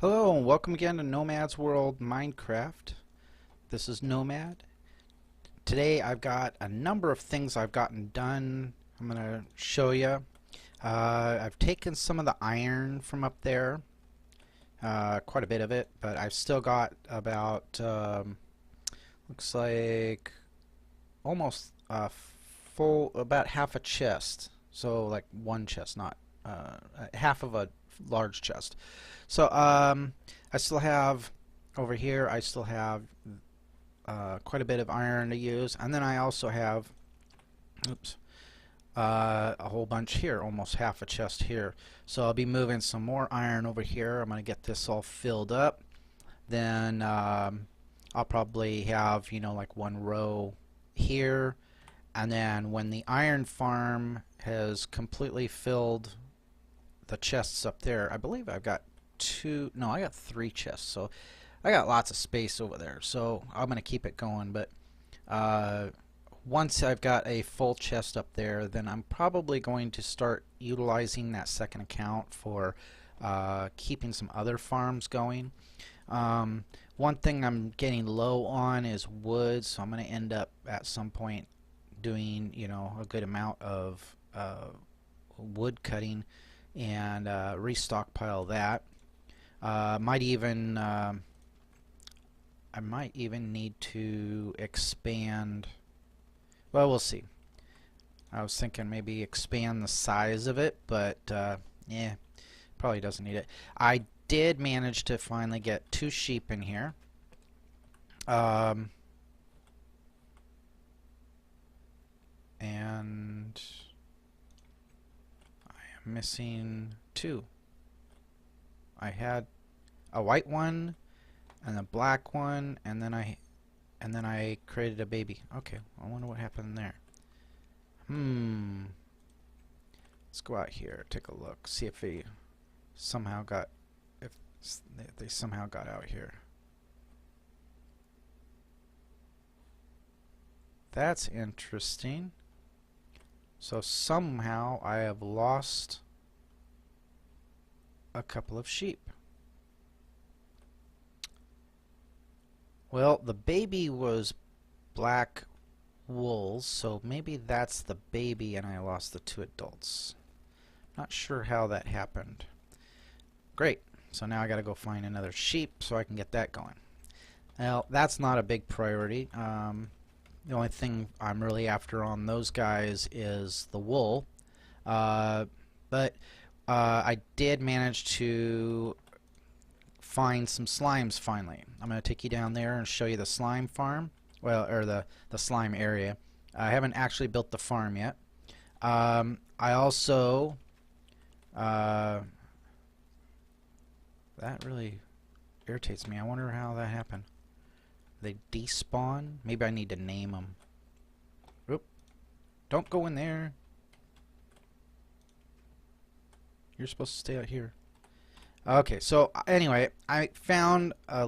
Hello and welcome again to Nomad's World Minecraft. This is Nomad. Today I've got a number of things I've gotten done. I'm going to show you. I've taken some of the iron from up there, quite a bit of it, but I've still got about, looks like almost about half a chest. So like one chest, not half of a large chest. So I still have over here, I still have quite a bit of iron to use, and then I also have a whole bunch here, almost half a chest here. So I'll be moving some more iron over here. I'm going to get this all filled up. Then I'll probably have, like one row here, and then when the iron farm has completely filled the chests up there, I believe I've got I got 3 chests, so I got lots of space over there, so I'm gonna keep it going. But once I've got a full chest up there, then I'm probably going to start utilizing that second account for keeping some other farms going. One thing I'm getting low on is wood, so I'm going to end up at some point doing a good amount of wood cutting and restockpile that. I might even need to expand. Well, we'll see. I was thinking maybe expand the size of it, but yeah, probably doesn't need it. I did manage to finally get 2 sheep in here. And I am missing 2. I had a white one and a black one, and then I created a baby. Okay, I wonder what happened there. Let's go out here, take a look, see if they somehow got out here. That's interesting. So somehow I have lost a couple of sheep. Well, the baby was black wolves, so maybe that's the baby and I lost the 2 adults. Not sure how that happened. Great. So now I gotta go find another sheep so I can get that going. Well, that's not a big priority. The only thing I'm really after on those guys is the wool. But I did manage to find some slimes finally. I'm going to take you down there and show you the slime farm. Well, or the slime area. I haven't actually built the farm yet. I also that really irritates me. I wonder how that happened. They despawn? Maybe I need to name them. Oop. Don't go in there. You're supposed to stay out here. Okay, so anyway, I found a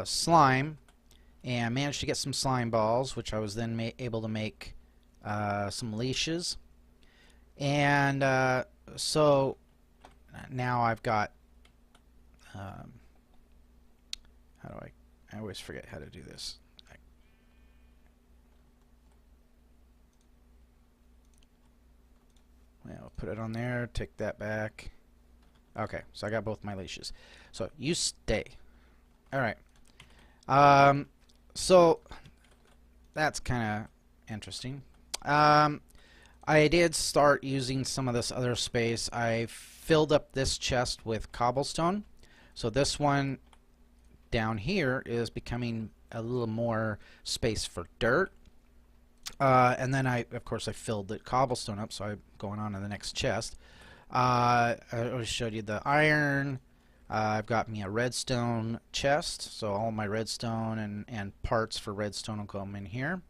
slime and managed to get some slime balls, which I was then able to make some leashes. And so now I've got how do I always forget how to do this. I'll put it on there, take that back. Okay, so I got both my leashes. So you stay. Alright. So that's kind of interesting. I did start using some of this other space. I filled up this chest with cobblestone. So this one down here is becoming a little more space for dirt. And then of course I filled the cobblestone up, so I'm going on to the next chest. I already showed you the iron. I've got me a redstone chest, so all my redstone and parts for redstone will come in here.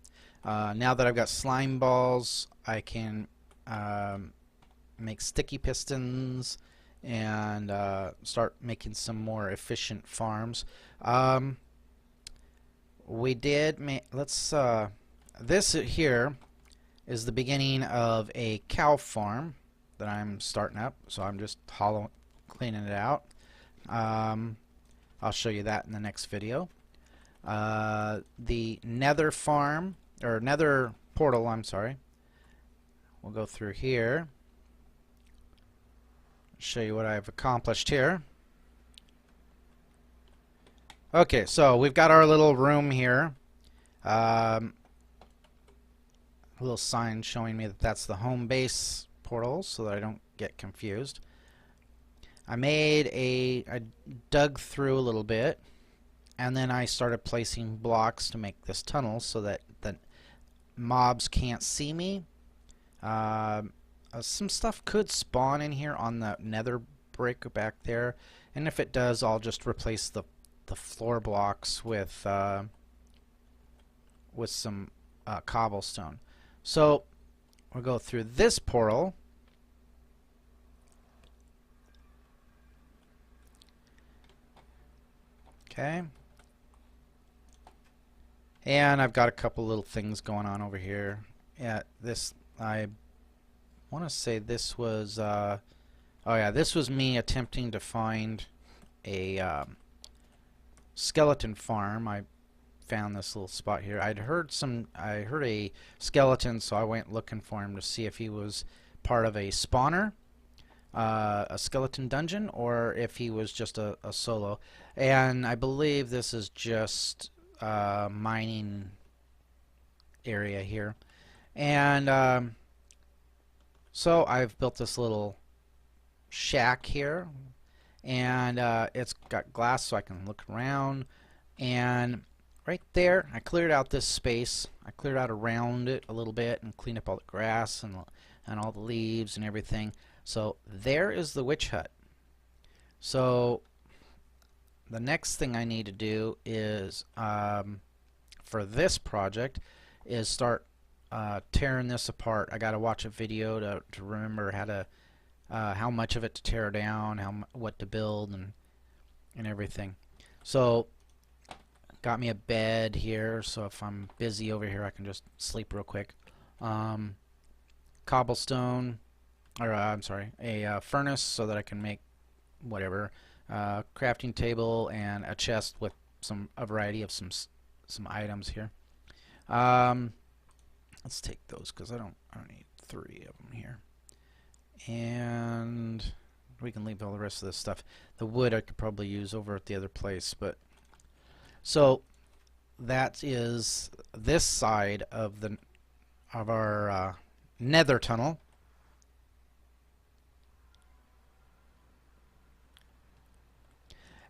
Now that I've got slime balls, I can make sticky pistons and start making some more efficient farms. We did this here is the beginning of a cow farm that I'm starting up, so I'm just cleaning it out. I'll show you that in the next video. The nether farm, or nether portal, I'm sorry. We'll go through here. Show you what I've accomplished here. Okay, so we've got our little room here. A little sign showing me that that's the home base portal so that I don't get confused. I dug through a little bit, and then I started placing blocks to make this tunnel so that the mobs can't see me. Some stuff could spawn in here on the nether brick back there, and if it does, I'll just replace the floor blocks with some cobblestone. So we'll go through this portal. Okay. And I've got a couple little things going on over here. Yeah, this, I want to say this was, oh yeah, this was me attempting to find a skeleton farm. I found this little spot here. I heard a skeleton, so I went looking for him to see if he was part of a spawner, a skeleton dungeon, or if he was just a solo. And I believe this is just mining area here. And so I've built this little shack here, and it's got glass so I can look around. And right there, I cleared out this space. I cleared out around it a little bit and cleaned up all the grass and all the leaves and everything. So there is the witch hut. So the next thing I need to do is, for this project, is start tearing this apart. I got to watch a video to remember how much of it to tear down, what to build, and everything. So got me a bed here, so if I'm busy over here I can just sleep real quick. Cobblestone, or I'm sorry, a furnace so that I can make whatever, crafting table, and a chest with a variety of some items here. Let's take those because I don't need 3 of them here. And we can leave all the rest of this stuff. The wood I could probably use over at the other place, but so that is this side of our nether tunnel.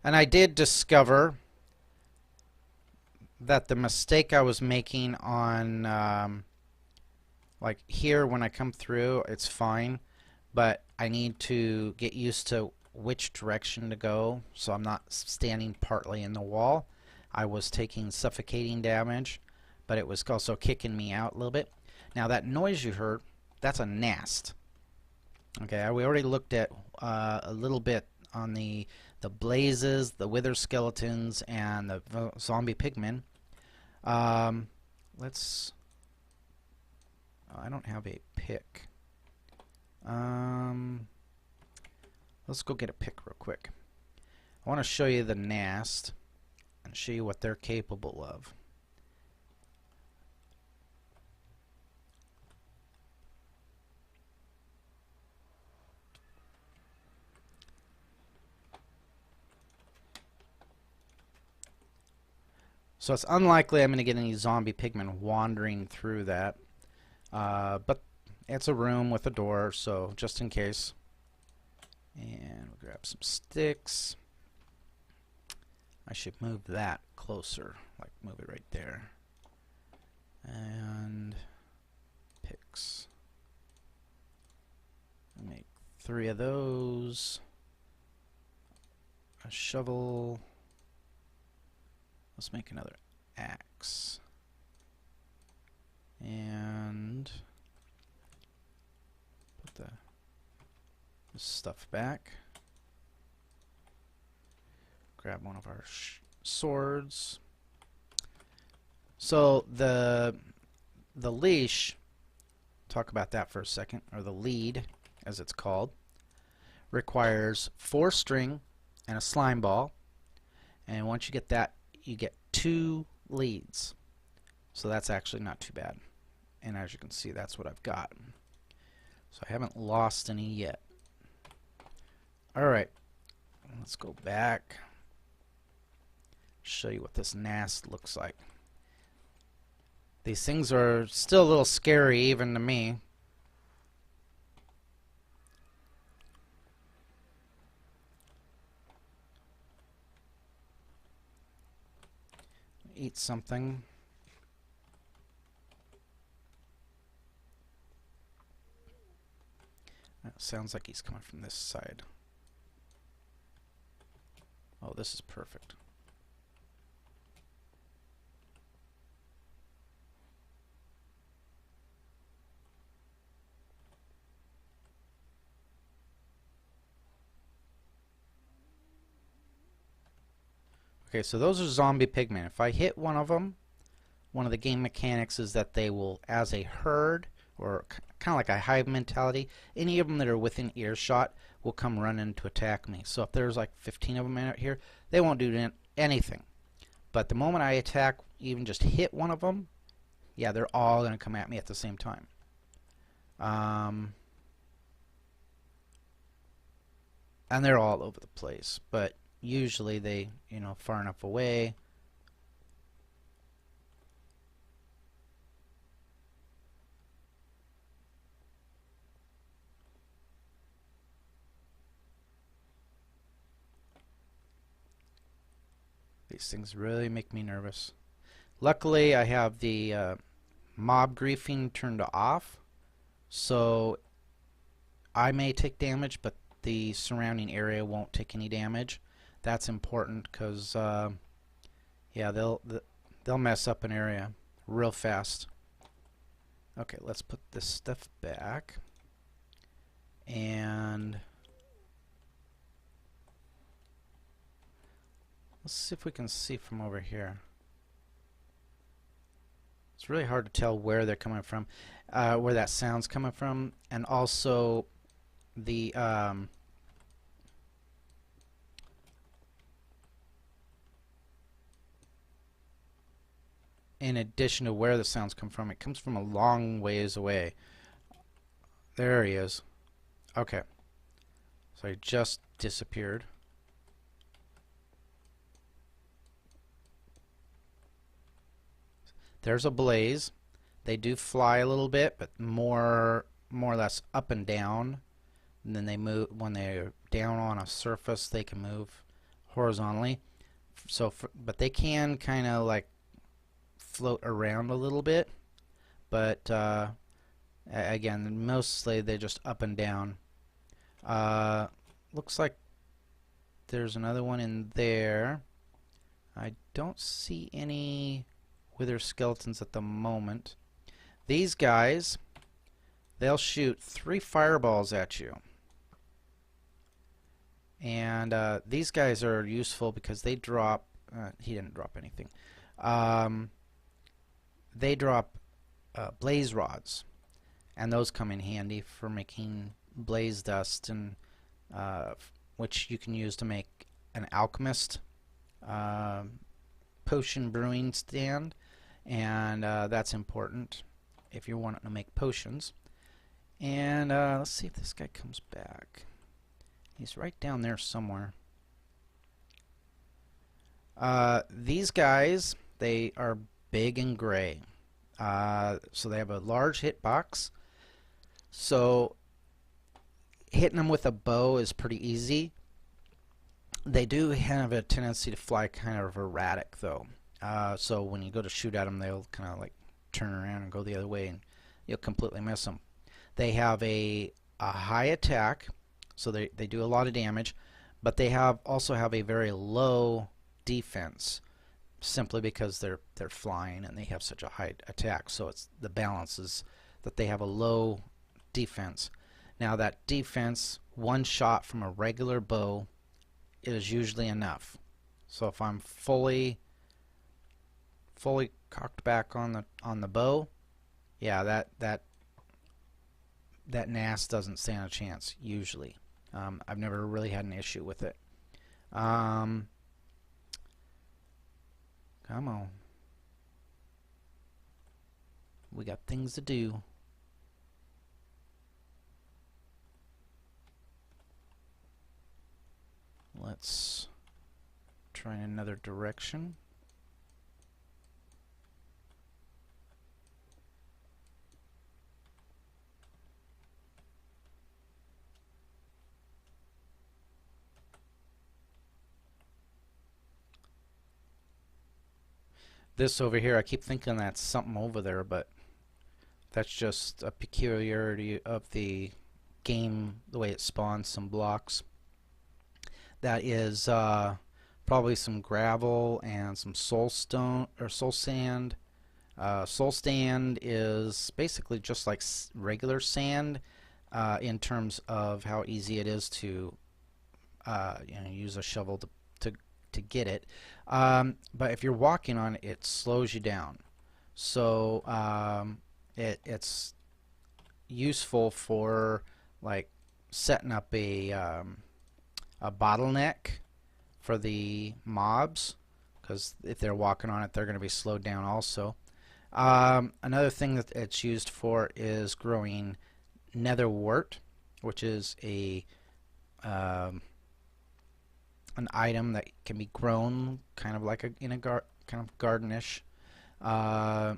And I did discover that the mistake I was making on like here, when I come through, it's fine, but I need to get used to which direction to go so I'm not standing partly in the wall. I was taking suffocating damage, but it was also kicking me out a little bit. Now that noise you heard, that's a gnast. Okay, we already looked at a little bit on the blazes, the wither skeletons, and the zombie pigmen. Let's. I don't have a pick. Let's go get a pick real quick. I want to show you the gnast and show you what they're capable of. So it's unlikely I'm going to get any zombie pigmen wandering through that. But it's a room with a door, so just in case. And we'll grab some sticks. I should move that closer, like move it right there. And picks. Make 3 of those. A shovel. Let's make another axe. And put this stuff back. Grab one of our swords. So the leash, talk about that for a second, or the lead as it's called, requires 4 string and a slime ball, and once you get that, you get 2 leads. So that's actually not too bad. And as you can see, that's what I've got. So I haven't lost any yet. Alright, let's go back. Show you what this nest looks like. These things are still a little scary even to me. Eat something. That sounds like he's coming from this side. Oh, this is perfect. Okay, so those are zombie pigmen. If I hit one of them, one of the game mechanics is that they will, as a herd, or kind of like a hive mentality, any of them that are within earshot will come running to attack me. So if there's like 15 of them out here, they won't do anything. But the moment I attack, even just hit one of them, yeah, they're all going to come at me at the same time. And they're all over the place, but usually they, far enough away. These things really make me nervous. Luckily, I have the mob griefing turned off, so I may take damage, but the surrounding area won't take any damage. That's important because, yeah, they'll mess up an area real fast. Okay, let's put this stuff back, and let's see if we can see from over here. It's really hard to tell where they're coming from, where that sound's coming from, and also the in addition to where the sounds come from, it comes from a long ways away. There he is. Okay, so he just disappeared. There's a blaze. They do fly a little bit, but more or less up and down. And then they move when they're down on a surface. They can move horizontally. So, but they can kind of like float around a little bit. But again, mostly they're just up and down. Looks like there's another one in there. I don't see any wither skeletons at the moment. These guys, they'll shoot 3 fireballs at you. And these guys are useful because they drop, he didn't drop anything. They drop blaze rods, and those come in handy for making blaze dust, and which you can use to make an alchemist potion brewing stand, and that's important if you're wanting to make potions. And let's see if this guy comes back. He's right down there somewhere. These guys, they are big and gray, so they have a large hitbox, so hitting them with a bow is pretty easy. They do have a tendency to fly kind of erratic though, so when you go to shoot at them, they'll kind of like turn around and go the other way, and you'll completely miss them. They have a high attack, so they do a lot of damage, but they also have a very low defense, simply because they're flying and they have such a high attack. So it's the balance is that they have a low defense. Now that defense, one shot from a regular bow is usually enough. So if I'm fully cocked back on the bow, yeah, that NAS doesn't stand a chance usually. I've never really had an issue with it. Come on. We got things to do. Let's try another direction. This over here, I keep thinking that's something over there, but that's just a peculiarity of the game, the way it spawns some blocks. That is probably some gravel and some soul stone or soul sand. Soul sand is basically just like regular sand in terms of how easy it is to use a shovel to get it. But if you're walking on it, it slows you down. So it's useful for like setting up a bottleneck for the mobs, because if they're walking on it, they're going to be slowed down also. Another thing that it's used for is growing nether wart, which is an item that can be grown kind of like in a kind of gardenish. But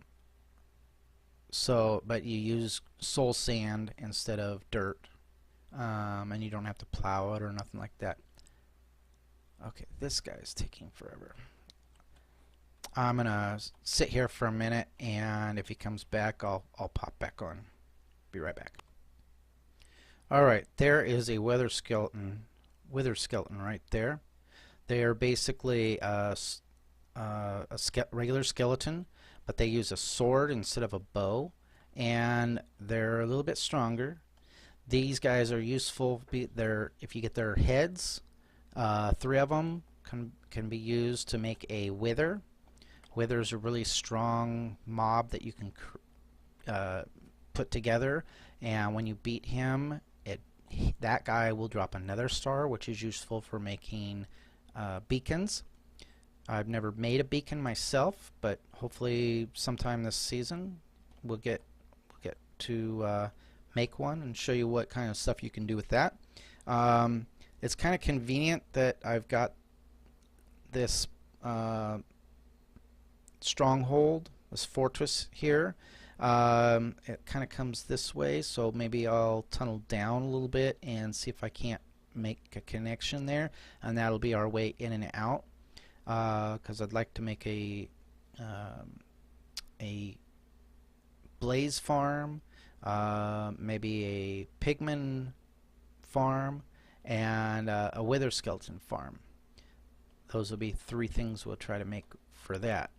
you use soul sand instead of dirt, and you don't have to plow it or nothing like that. Okay, this guy's taking forever. I'm gonna sit here for a minute, and if he comes back, I'll pop back on. Be right back. All right, there is a wither skeleton right there. They are basically a regular skeleton, but they use a sword instead of a bow, and they're a little bit stronger. These guys are useful. If you get their heads, 3 of them can be used to make a wither. Wither's a really strong mob that you can put together, and when you beat him, that guy will drop another star, which is useful for making beacons. I've never made a beacon myself, but hopefully sometime this season we'll get to make one and show you what kind of stuff you can do with that. It's kind of convenient that I've got this stronghold, this fortress here. It kind of comes this way, so maybe I'll tunnel down a little bit and see if I can't make a connection there, and that'll be our way in and out, because I'd like to make a blaze farm, maybe a pigman farm, and a wither skeleton farm. Those will be 3 things we'll try to make for that.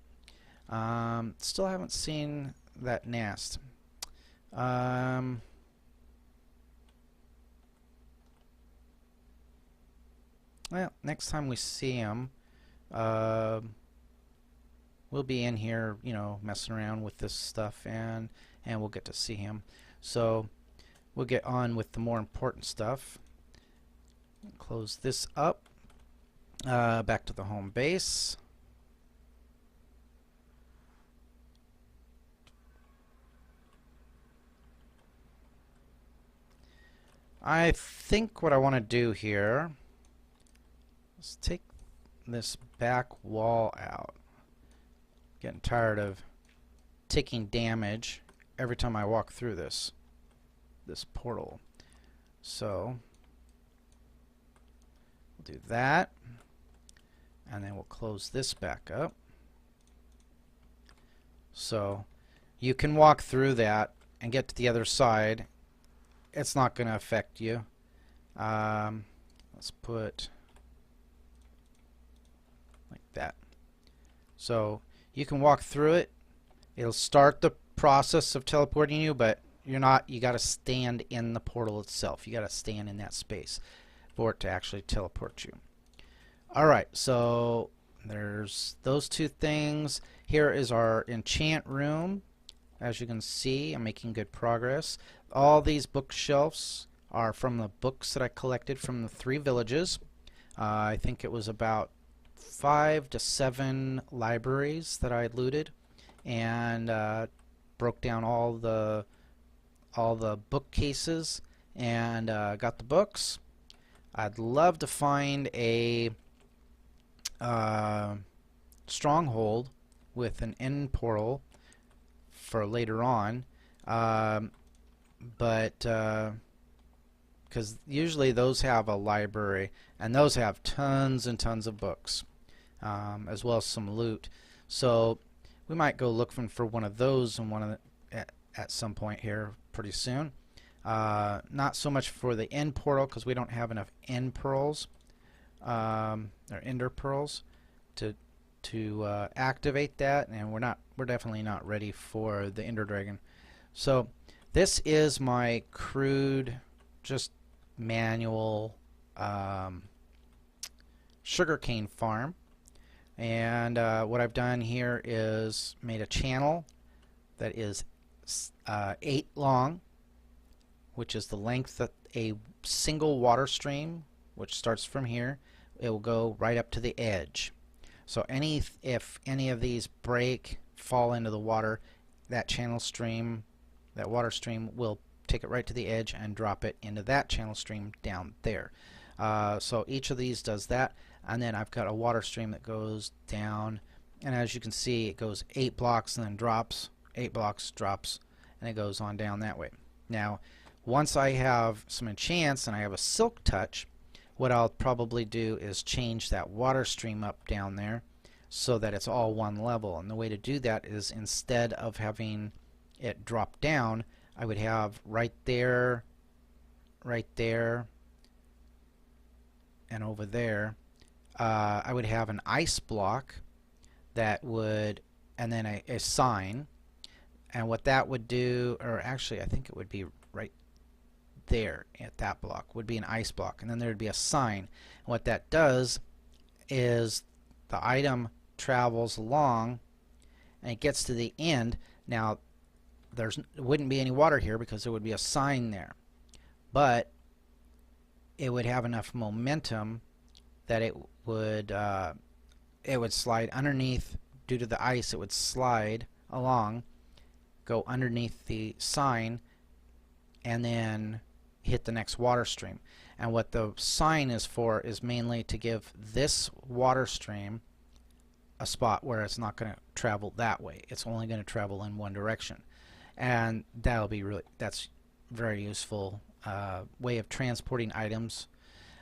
Still haven't seen that nest. Well, next time we see him, we'll be in here, messing around with this stuff, and we'll get to see him. So we'll get on with the more important stuff. Close this up. Back to the home base. I think what I want to do here is take this back wall out. Getting tired of taking damage every time I walk through this portal. So we'll do that, and then we'll close this back up. So you can walk through that and get to the other side. It's not going to affect you. Let's put like that. So you can walk through it. It'll start the process of teleporting you, but you're not. You got to stand in the portal itself. You got to stand in that space for it to actually teleport you. All right. So there's those 2 things. Here is our enchant room. As you can see, I'm making good progress. All these bookshelves are from the books that I collected from the 3 villages. I think it was about 5 to 7 libraries that I looted, and broke down all the bookcases and got the books. I'd love to find a stronghold with an end portal for later on, but because usually those have a library, and those have tons and tons of books, as well as some loot. So we might go looking for one of those and at some point here pretty soon. Not so much for the end portal, because we don't have enough end pearls, or ender pearls to activate that, and we're definitely not ready for the Ender Dragon. So this is my crude, just manual sugarcane farm, and what I've done here is made a channel that is 8 long, which is the length of a single water stream, which starts from here. It will go right up to the edge. So if any of these break, fall into the water, that water stream will take it right to the edge and drop it into that channel stream down there. So each of these does that, and then I've got a water stream that goes down, and as you can see, it goes 8 blocks and then drops, 8 blocks, drops, and it goes on down that way. Now, once I have some enchants and I have a silk touch, what I'll probably do is change that water stream up down there so that it's all one level. And the way to do that is, instead of having it drop down, I would have right there, and over there, I would have an ice block that would, and then a sign. And what that would do, or actually I think it would be right there at that block, would be an ice block, and then there would be a sign. And what that does is the item travels along and it gets to the end. Now there wouldn't be any water here because there would be a sign there, but it would have enough momentum that it would slide underneath. Due to the ice, it would slide along, go underneath the sign, and then hit the next water stream. And what the sign is for is mainly to give this water stream a spot where it's not going to travel that way. It's only going to travel in one direction, and that's very useful way of transporting items.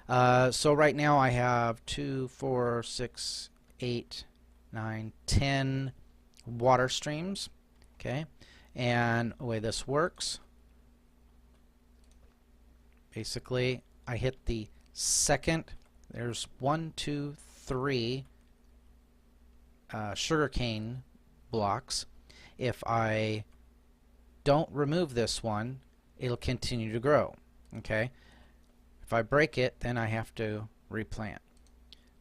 So right now I have 2, 4, 6, 8, 9, 10 water streams. Okay, and the way this works, basically I hit the second, there's 1, 2, 3 sugarcane blocks. If I don't remove this one, it'll continue to grow. Okay, if I break it, then I have to replant.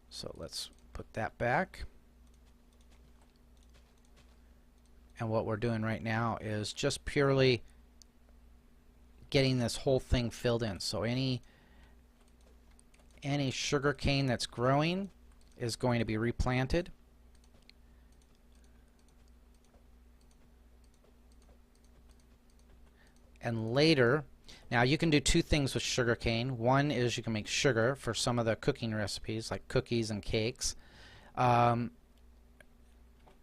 So let's put that back. And what we're doing right now is just purely getting this whole thing filled in. So any sugar cane that's growing is going to be replanted. And later, now you can do 2 things with sugar cane. One is you can make sugar for some of the cooking recipes, like cookies and cakes.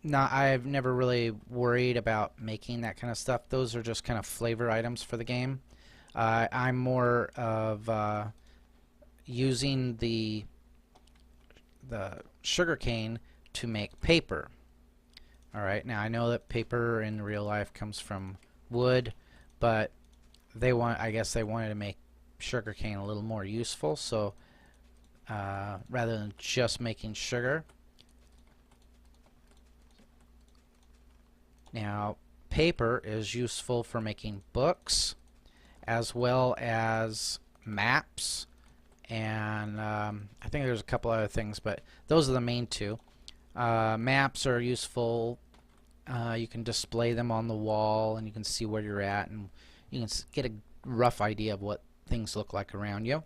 Now, I've never really worried about making that kind of stuff. Those are just kind of flavor items for the game. I'm more of using the sugar cane to make paper. Alright, now I know that paper in real life comes from wood, but I guess they wanted to make sugar cane a little more useful, so rather than just making sugar. Now, paper is useful for making books, as well as maps, and I think there's a couple other things, but those are the main 2. Maps are useful. You can display them on the wall, and you can see where you're at, and you can get a rough idea of what things look like around you.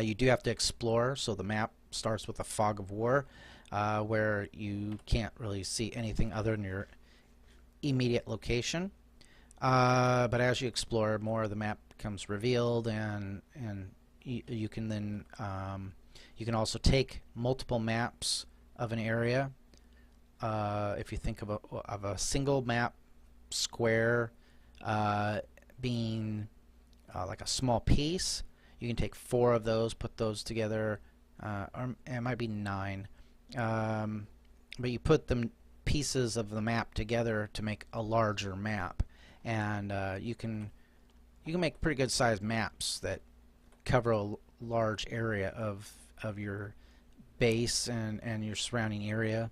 You do have to explore, so the map starts with a fog of war, where you can't really see anything other than your immediate location. But as you explore, more of the map becomes revealed, and you can then you can also take multiple maps of an area. If you think of a single map square being like a small piece, you can take 4 of those, put those together, or it might be 9, but you put the pieces of the map together to make a larger map, and you can make pretty good sized maps that cover a large area of your base and your surrounding area.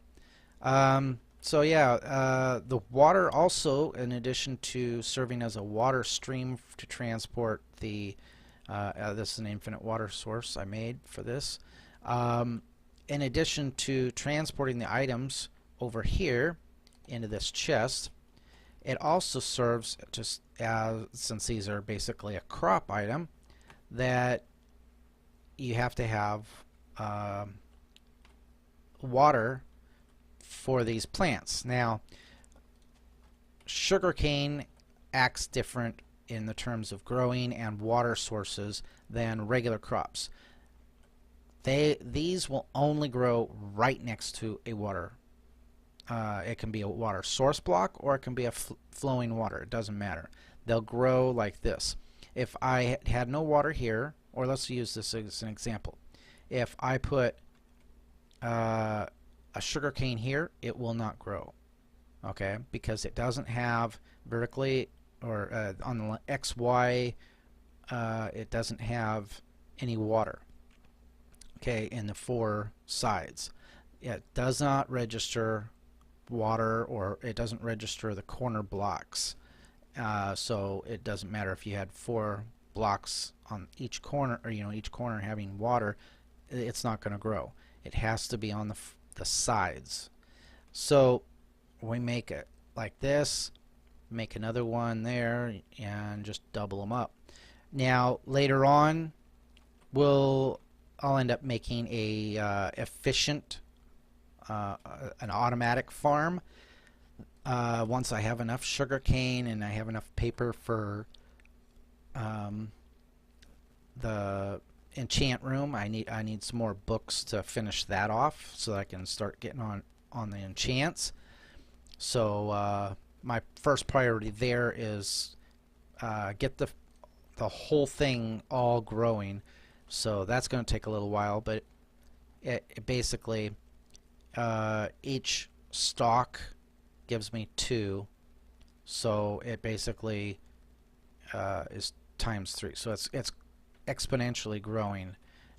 So yeah, the water also, in addition to serving as a water stream to transport the this is an infinite water source I made for this. In addition to transporting the items over here into this chest, it also serves just as, since these are basically a crop item, that you have to have water for these plants. Now, sugarcane acts different in the terms of growing and water sources than regular crops. These will only grow right next to a water. It can be a water source block, or it can be a flowing water. It doesn't matter. They'll grow like this. If I had no water here, or let's use this as an example. If I put a sugar cane here, it will not grow. Okay, because it doesn't have vertically, or on the XY, it doesn't have any water. Okay, in the 4 sides. It does not register water, or it doesn't register the corner blocks. So it doesn't matter if you had 4 blocks on each corner, or each corner having water, it's not going to grow. It has to be on the sides. So we make it like this, make another one there, and just double them up. Now later on, I'll end up making a efficient, an automatic farm. Once I have enough sugar cane and I have enough paper for the enchant room, I need some more books to finish that off, so that I can start getting on the enchants. So my first priority there is get the whole thing all growing. So that's going to take a little while, but it basically each stalk gives me 2, so it basically is times 3. So it's exponentially growing.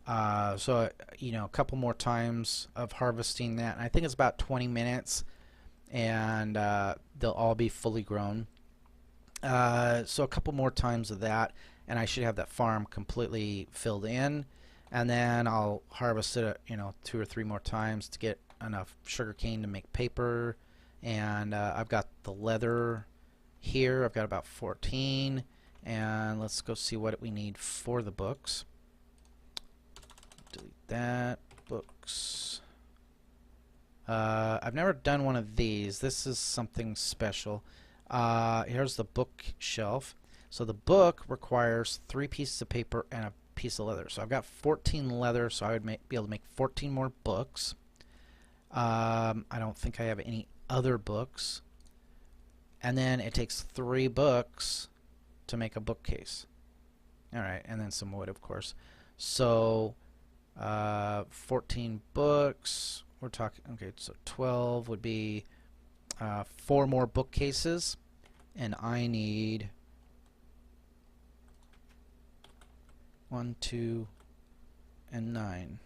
So a couple more times of harvesting that, and I think it's about 20 minutes, and they'll all be fully grown. So a couple more times of that, and I should have that farm completely filled in, and then I'll harvest it 2 or 3 more times to get enough sugarcane to make paper. And I've got the leather here. I've got about 14, and let's go see what we need for the books. Delete that. Books. I've never done one of these. This is something special. Here's the bookshelf. So the book requires 3 pieces of paper and a piece of leather. So I've got 14 leather, so I would be able to make 14 more books. I don't think I have any other books. And then it takes 3 books to make a bookcase. Alright, and then some wood, of course. So 14 books. We're talking, okay, so 12 would be 4 more bookcases, and I need 1, 2, and 9.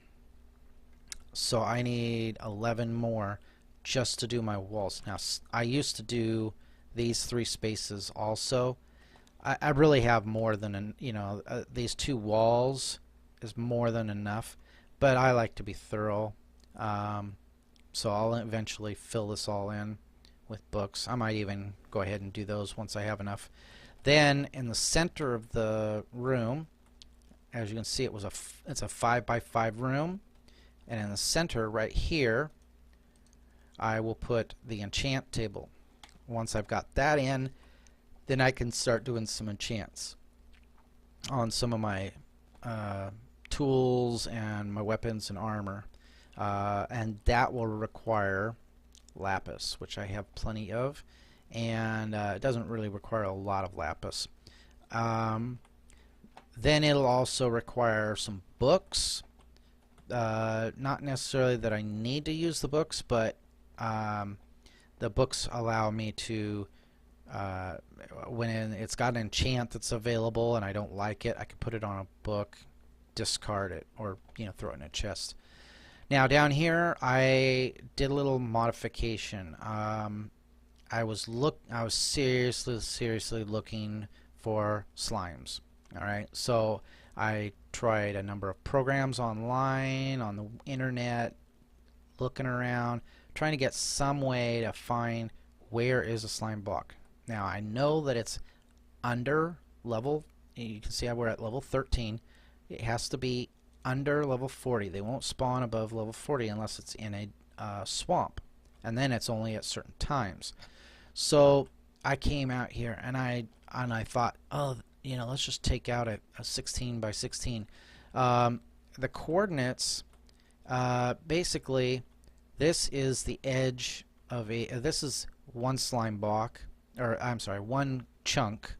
So I need 11 more just to do my walls. Now, I used to do these 3 spaces also. I really have more than these 2 walls is more than enough, but I like to be thorough. So I'll eventually fill this all in with books. I might even go ahead and do those once I have enough. Then in the center of the room, as you can see, it's a 5 by 5 room, and in the center right here I will put the enchant table. Once I've got that in, then I can start doing some enchants on some of my tools and my weapons and armor, and that will require lapis, which I have plenty of, and it doesn't really require a lot of lapis. Then it'll also require some books. Not necessarily that I need to use the books, but the books allow me to, when it's got an enchant that's available and I don't like it, I can put it on a book, discard it, or throw it in a chest. Now down here I did a little modification. I was seriously looking for slimes. Alright, so I tried a number of programs online, on the internet, looking around, trying to get some way to find where is a slime block. Now I know that it's under level, you can see we're at level 13. It has to be under level 40. They won't spawn above level 40 unless it's in a swamp, and then it's only at certain times. So I came out here and I thought, oh, let's just take out a 16 by 16. The coordinates, basically, this is the edge of this is one slime block, or I'm sorry, one chunk,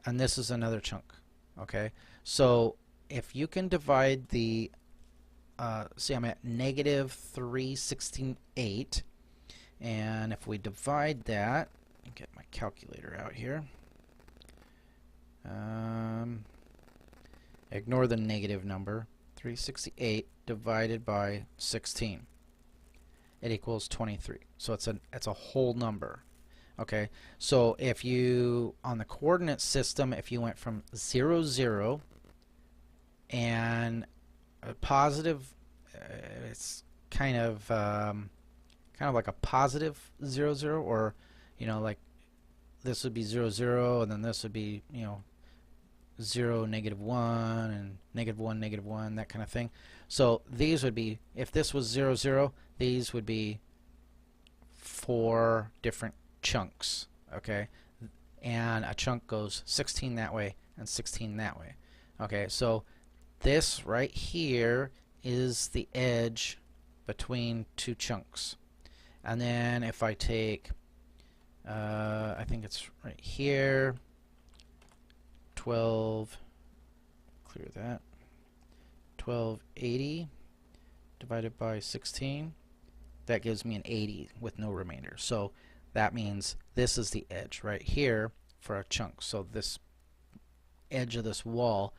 and this is another chunk. Okay, so if you can divide the, see, I'm at -3/16/8, and if we divide that, get my calculator out here. Ignore the negative number. 368 divided by 16. It equals 23. So it's a whole number. Okay. So if you, on the coordinate system, if you went from 0, 0 and a positive, it's kind of like a positive 0, 0, or like this would be 0, 0, and then this would be 0, -1, and -1, -1, that kind of thing. So these would be, if this was 0, 0, these would be 4 different chunks. Okay, and a chunk goes 16 that way and 16 that way. Okay, so this right here is the edge between two chunks. And then if I take, I think it's right here, 12, clear that, 1280 divided by 16, that gives me an 80 with no remainder. So that means this is the edge right here for a chunk. So this edge of this wall,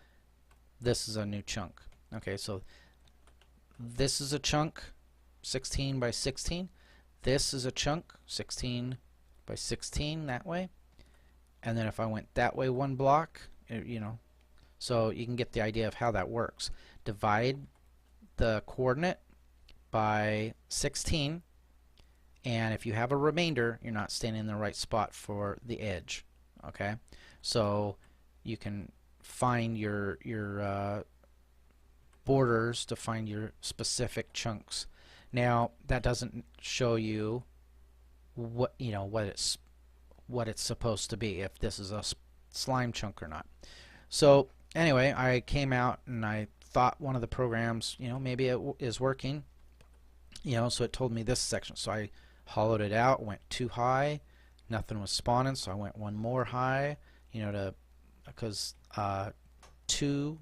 this is a new chunk. Okay, so this is a chunk, 16 by 16. This is a chunk, 16 by 16 that way. And then if I went that way one block, so you can get the idea of how that works. Divide the coordinate by 16, and if you have a remainder, you're not standing in the right spot for the edge. Okay, so you can find your borders to find your specific chunks. Now that doesn't show you what what it's supposed to be, if this is a slime chunk or not. So anyway, I came out and I thought one of the programs, maybe it is working, so it told me this section. So I hollowed it out, went too high, nothing was spawning, so I went one more high, because 2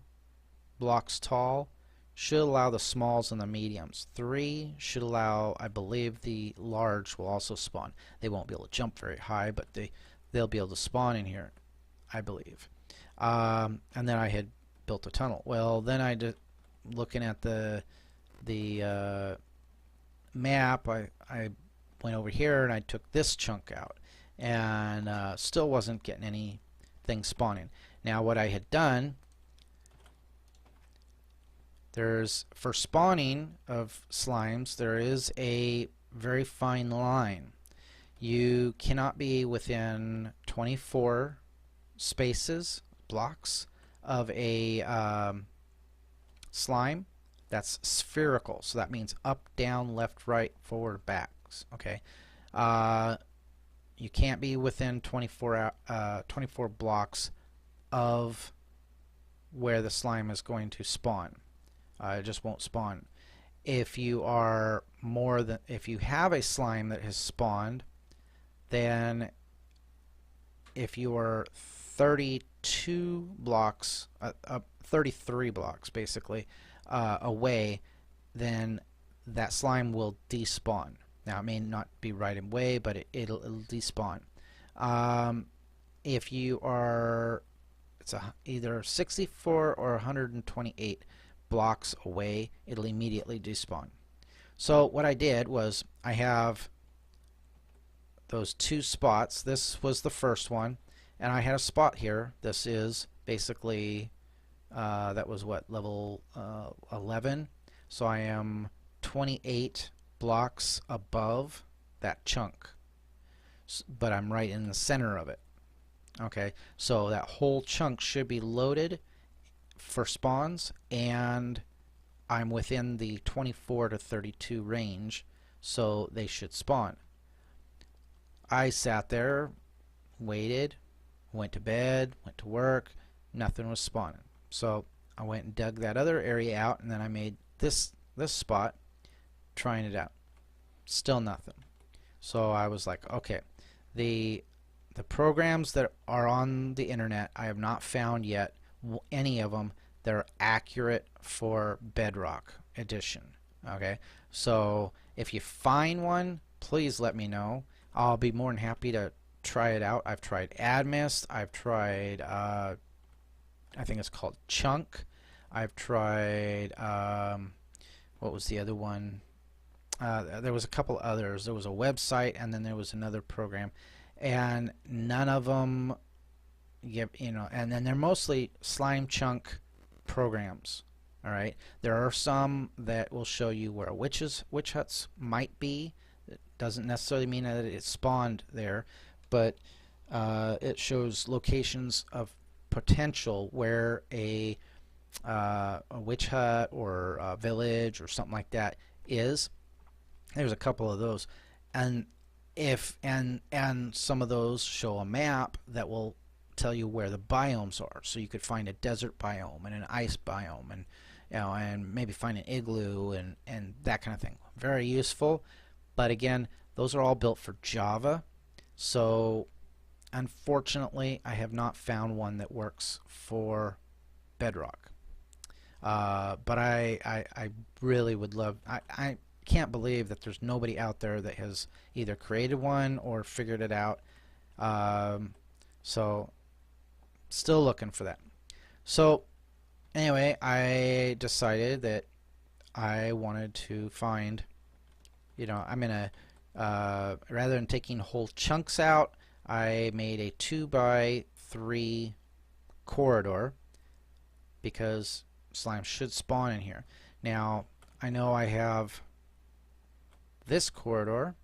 blocks tall should allow the smalls and the mediums. 3 should allow, I believe, the large will also spawn. They won't be able to jump very high, but they'll be able to spawn in here, I believe. And then I had built a tunnel. Well, then I did, looking at the map, I went over here and I took this chunk out, and still wasn't getting anything spawning. Now what I had done, for spawning of slimes, there is a very fine line. You cannot be within 24 blocks of a slime that's spherical. So that means up, down, left, right, forward, backs. Okay. You can't be within 24 blocks of where the slime is going to spawn. It just won't spawn. If you are if you have a slime that has spawned, then if you are 32 blocks, 33 blocks basically away, then that slime will despawn. Now it may not be right away, but it'll despawn. If you are, it's either 64 or 128 blocks away, it'll immediately despawn. So what I did was I have those two spots. This was the first one, and I had a spot here. This is basically that was what, level 11, so I am 28 blocks above that chunk, but I'm right in the center of it. Okay, so that whole chunk should be loaded for spawns, and I'm within the 24 to 32 range, so they should spawn. I sat there, waited, went to bed, went to work, nothing was spawning. So I went and dug that other area out, and then I made this spot, trying it out. Still nothing. So I was like, okay, the programs that are on the internet, I have not found yet any of them that are accurate for Bedrock edition. Okay, so if you find one, please let me know. I'll be more than happy to try it out. I've tried Admist, I've tried I think it's called Chunk, I've tried what was the other one? There was a couple others. There was a website, and then there was another program, and none of them give, and then they're mostly slime chunk programs. All right, there are some that will show you where witch huts might be. It doesn't necessarily mean that it spawned there, but it shows locations of potential where a witch hut or a village or something like that is. There's a couple of those, and some of those show a map that will tell you where the biomes are. So you could find a desert biome and an ice biome, and and maybe find an igloo and that kind of thing. Very useful, but again, those are all built for Java, so unfortunately I have not found one that works for Bedrock. But I really would love. I can't believe that there's nobody out there that has either created one or figured it out. So still looking for that. So anyway, I decided that I wanted to find, I'm gonna rather than taking whole chunks out, I made a 2x3 corridor because slime should spawn in here. Now I know I have this corridor,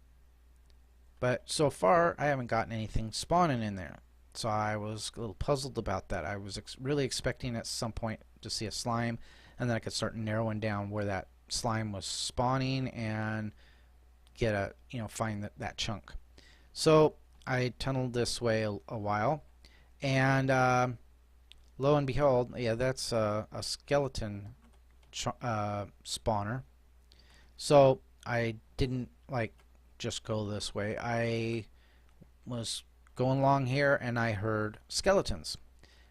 but so far I haven't gotten anything spawning in there, so I was a little puzzled about that. I was really expecting at some point to see a slime, and then I could start narrowing down where that slime was spawning and get find that chunk. So I tunneled this way a while, and lo and behold, yeah, that's a skeleton spawner. So I didn't just go this way. I was going along here and I heard skeletons.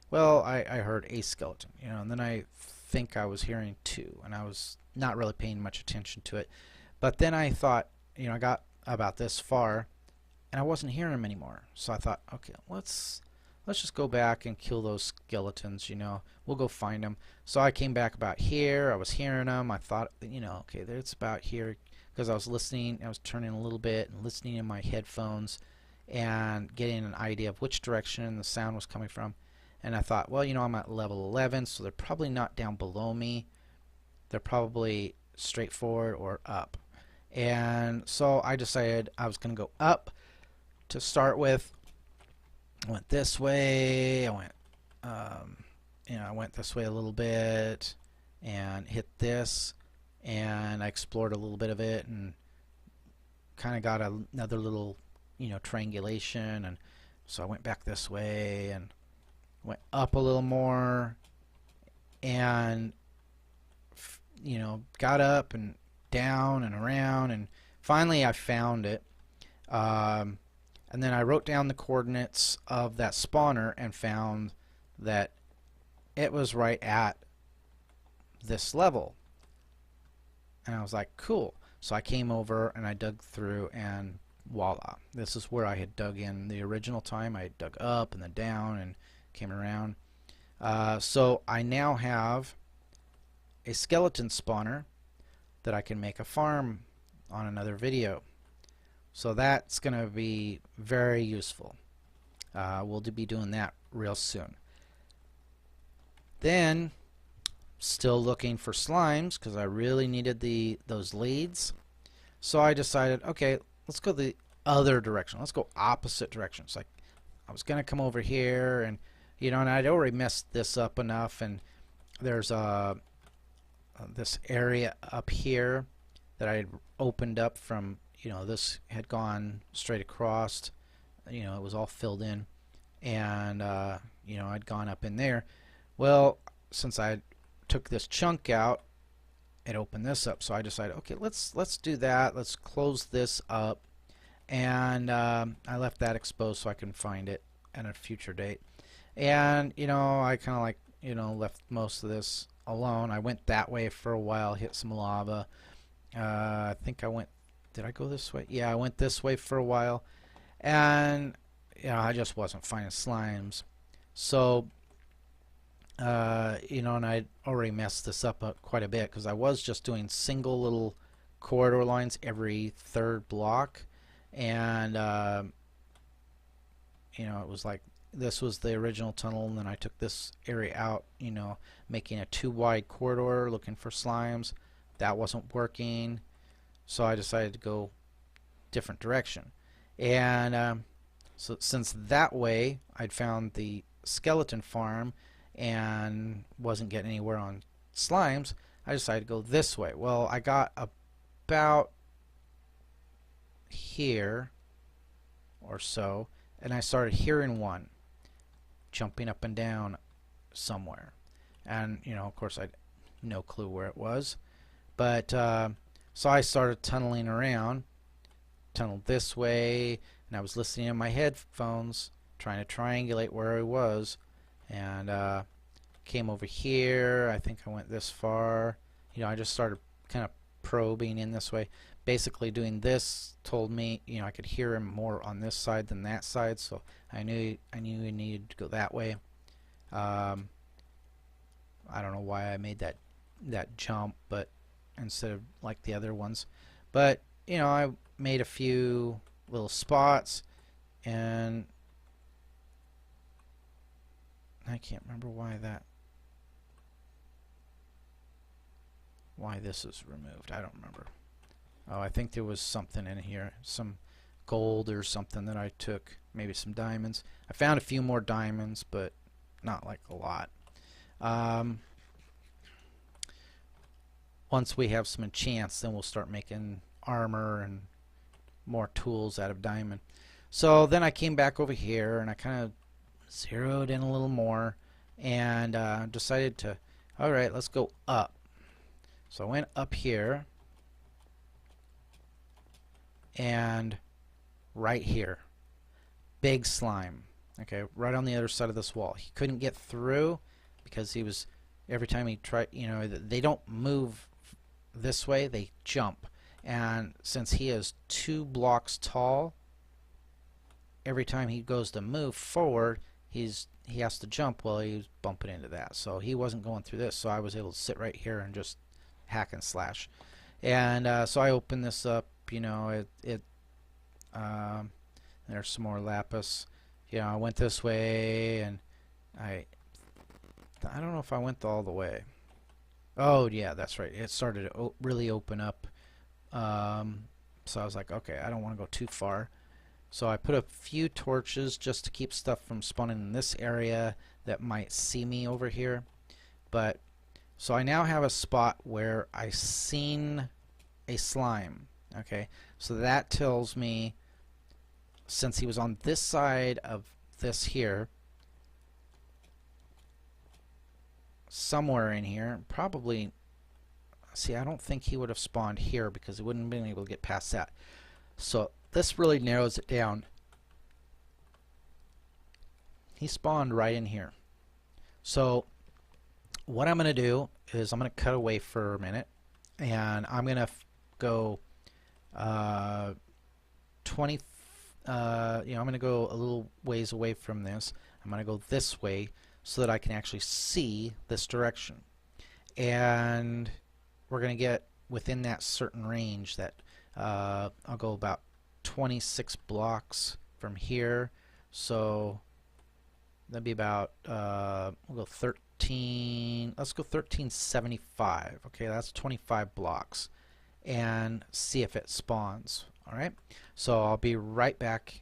Well, I heard a skeleton, and then I think I was hearing two, and I was not really paying much attention to it. But then I thought, I got about this far and I wasn't hearing them anymore. So I thought, okay, let's just go back and kill those skeletons, we'll go find them. So I came back about here, I was hearing them, I thought, okay, it's about here, because I was listening, I was turning a little bit and listening in my headphones and getting an idea of which direction the sound was coming from. And I thought, well, I'm at level 11, so they're probably not down below me, they're probably straight forward or up. And so I decided I was going to go up to start with, I went this way. I went, I went this way a little bit and hit this, and I explored a little bit of it and kind of got another little, triangulation. And so I went back this way and went up a little more, and got up and down and around, and finally I found it. And then I wrote down the coordinates of that spawner and found that it was right at this level. And I was like, cool. So I came over and I dug through, and voila. This is where I had dug in the original time. I dug up and then down and came around. So I now have a skeleton spawner that I can make a farm on another video. So that's going to be very useful. We'll be doing that real soon. Then, still looking for slimes because I really needed those leads. So I decided, okay, let's go the other direction. Let's go opposite directions. Like, I was going to come over here, and and I'd already messed this up enough. And there's this area up here that I had opened up from. This had gone straight across. It was all filled in, and I'd gone up in there. Well, since I took this chunk out, it opened this up. So I decided, okay, let's do that. Let's close this up, and I left that exposed so I can find it at a future date. And I kind of like left most of this alone. I went that way for a while, hit some lava. I think I went. Did I go this way? Yeah, I went this way for a while, and I just wasn't finding slimes. So and I'd already messed this up quite a bit because I was just doing single little corridor lines every third block, and it was like this was the original tunnel, and then I took this area out, making a 2 wide corridor looking for slimes. That wasn't working. So I decided to go different direction. And so since that way I'd found the skeleton farm and wasn't getting anywhere on slimes, I decided to go this way. Well, I got about here or so, and I started hearing one jumping up and down somewhere. And, of course I had no clue where it was. But so I started tunneling around, tunneled this way, and I was listening in my headphones, trying to triangulate where I was, and came over here. I think I went this far. I just started kind of probing in this way. Basically doing this told me, I could hear him more on this side than that side, so I knew I needed to go that way. I don't know why I made that jump, but instead of like the other ones, but I made a few little spots, and I can't remember why this is removed. I don't remember. Oh, I think there was something in here, some gold or something that I took, maybe some diamonds. I found a few more diamonds, but not like a lot. Once we have some enchants, then we'll start making armor and more tools out of diamond. So then I came back over here and I kind of zeroed in a little more and decided to, alright, let's go up. So I went up here and right here, big slime, okay, right on the other side of this wall. He couldn't get through because he was, every time he tried, they don't move this way, they jump, and since he is 2 blocks tall, every time he goes to move forward, he has to jump. Well, he was bumping into that, so he wasn't going through this, so I was able to sit right here and just hack and slash. And so I opened this up, there's some more lapis. I went this way, and I don't know if I went all the way. Oh yeah, that's right. It started to really open up. So I was like, okay, I don't want to go too far. So I put a few torches just to keep stuff from spawning in this area that might see me over here. But so I now have a spot where I seen a slime. Okay, so that tells me, since he was on this side of this here, somewhere in here, probably, see, I don't think he would have spawned here because he wouldn't have been able to get past that. So this really narrows it down. He spawned right in here. So what I'm going to do is I'm going to cut away for a minute, and I'm going to go 20, I'm going to go a little ways away from this. I'm going to go this way so that I can actually see this direction. And we're going to get within that certain range that I'll go about 26 blocks from here. So that'd be about, we'll go 13, let's go 1375. Okay, that's 25 blocks. And see if it spawns. Alright, so I'll be right back.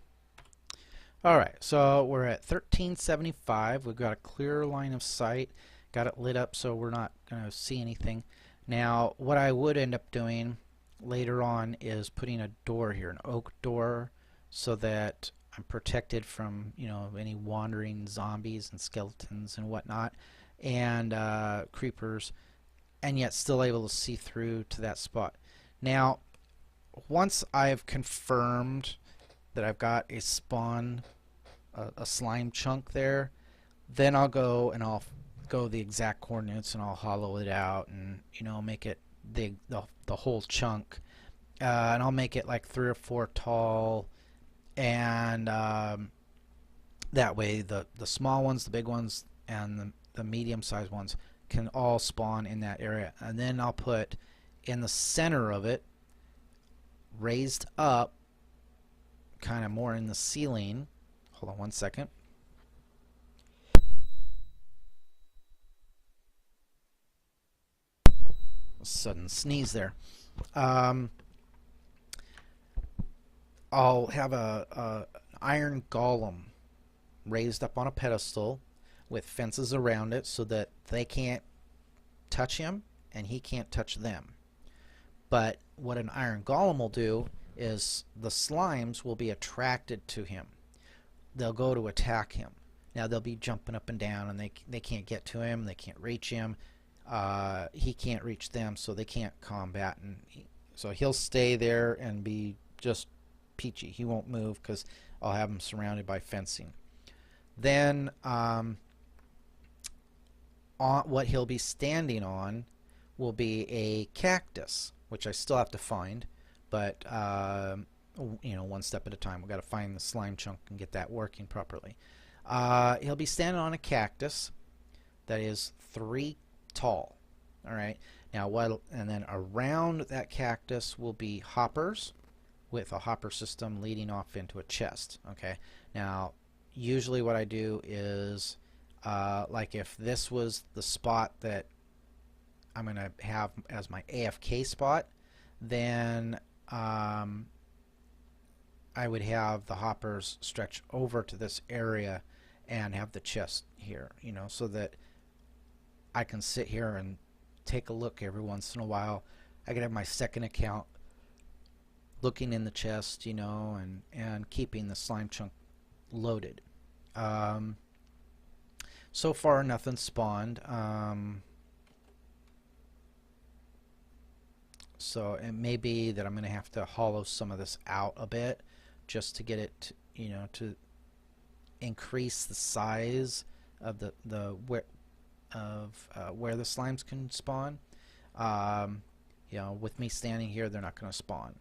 Alright, so we're at 1375. We've got a clear line of sight. Got it lit up so we're not going to see anything. Now, what I would end up doing later on is putting a door here, an oak door, so that I'm protected from, you know, any wandering zombies and skeletons and whatnot, and creepers, and yet still able to see through to that spot. Now, once I've confirmed that I've got a spawn, a slime chunk there, then I'll go and I'll go the exact coordinates and I'll hollow it out and, you know, make it the whole chunk, and I'll make it like 3 or 4 tall, and that way the small ones, the big ones, and the medium-sized ones can all spawn in that area. And then I'll put in the center of it, raised up, kind of more in the ceiling. Hold on one second. Sudden sneeze there. I'll have a iron golem raised up on a pedestal with fences around it so that they can't touch him and he can't touch them. But what an iron golem will do is the slimes will be attracted to him. They'll go to attack him. Now they'll be jumping up and down, and they can't get to him. They can't reach him. He can't reach them, so they can't combat. And so he'll stay there and be just peachy. He won't move because I'll have him surrounded by fencing. Then on what he'll be standing on will be a cactus, which I still have to find, but you know, one step at a time. We've got to find the slime chunk and get that working properly. He'll be standing on a cactus that is 3 tall. All right. Now, and then around that cactus will be hoppers with a hopper system leading off into a chest. Okay. Now, usually what I do is, like if this was the spot that I'm going to have as my AFK spot, then I would have the hoppers stretch over to this area and have the chest here, you know, so that I can sit here and take a look every once in a while. I could have my second account looking in the chest, you know, and keeping the slime chunk loaded. So far nothing spawned. So it may be that I'm going to have to hollow some of this out a bit just to get it, you know, to increase the size of where the slimes can spawn. You know, with me standing here, they're not going to spawn.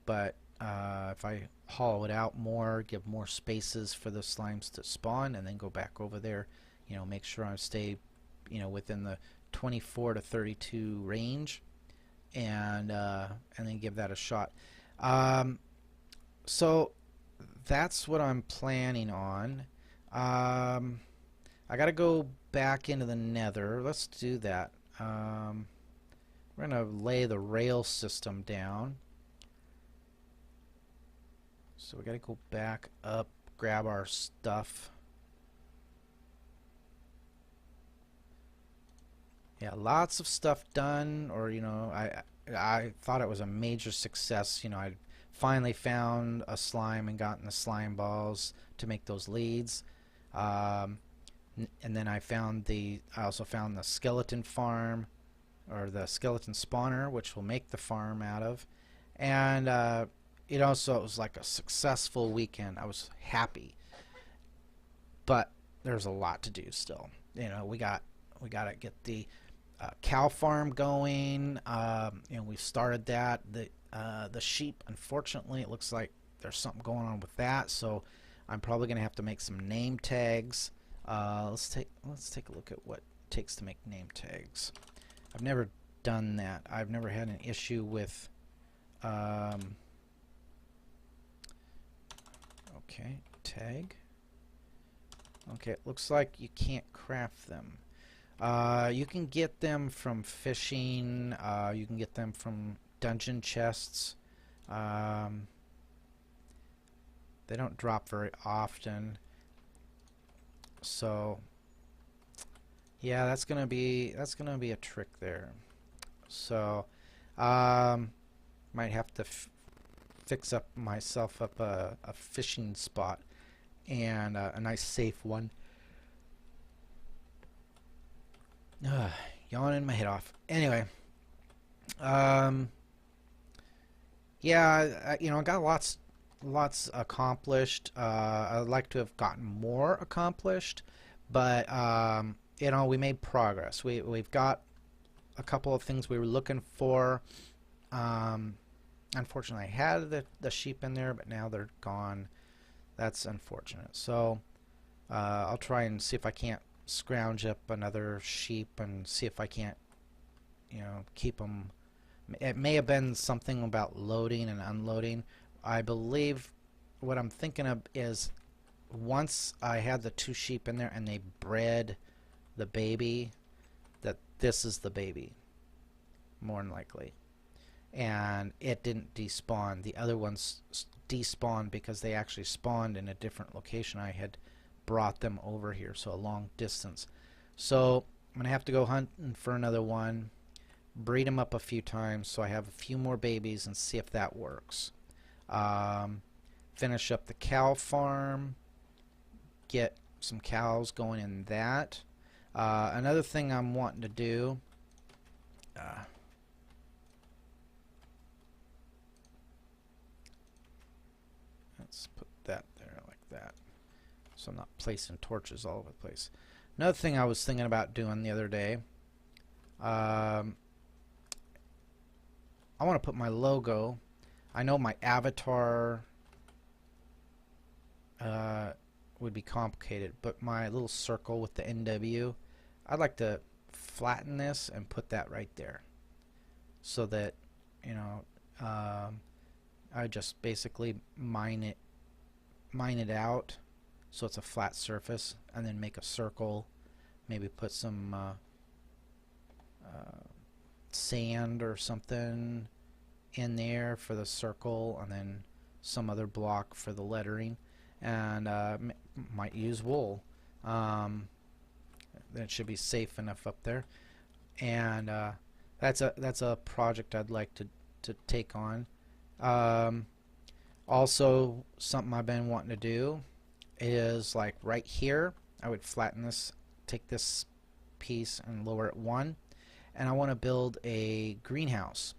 But if I hollow it out more, give more spaces for the slimes to spawn, and then go back over there, you know, make sure I stay, you know, within the 24 to 32 range, and then give that a shot. So that's what I'm planning on. I gotta go back into the nether. Let's do that. We're gonna lay the rail system down. So we gotta go back up, grab our stuff. Yeah, lots of stuff done, or I thought it was a major success. I finally found a slime and gotten the slime balls to make those leads. And then I also found the skeleton farm, or the skeleton spawner, which we'll make the farm out of. And it was like a successful weekend. I was happy, but there's a lot to do still. We got to get the cow farm going. We've started that. The sheep, unfortunately, it looks like there's something going on with that. So I'm probably going to have to make some name tags. Let's take a look at what it takes to make name tags. I've never done that. I've never had an issue with. Okay, tag. Okay, it looks like you can't craft them. You can get them from fishing. You can get them from dungeon chests. They don't drop very often. So yeah, that's gonna be a trick there. So might have to fix up myself up a fishing spot, and a nice safe one. Yawning my head off. Anyway, yeah, I got lots accomplished. I'd like to have gotten more accomplished, but we made progress. We've got a couple of things we were looking for. Unfortunately, I had the sheep in there, but now they're gone. That's unfortunate. So I'll try and see if I can't scrounge up another sheep and see if I can't, keep them. It may have been something about loading and unloading. I believe what I'm thinking of is once I had the 2 sheep in there and they bred the baby, that this is the baby, more than likely. And it didn't despawn. The other ones despawned because they actually spawned in a different location. I had brought them over here, so a long distance. So I'm gonna have to go hunting for another one, breed them up a few times so I have a few more babies and see if that works. Finish up the cow farm, get some cows going in that. Another thing I'm wanting to do, let's put that there like that, so I'm not placing torches all over the place. Another thing I was thinking about doing the other day, I want to put my logo. I know my avatar would be complicated, but my little circle with the NW, I'd like to flatten this and put that right there, so that I just basically mine it out so it's a flat surface, and then make a circle, maybe put some sand or something in there for the circle, and then some other block for the lettering, and might use wool. Then it should be safe enough up there, and that's a project I'd like to take on. Also, something I've been wanting to do is, like right here, I would flatten this, take this piece and lower it 1, and I want to build a greenhouse.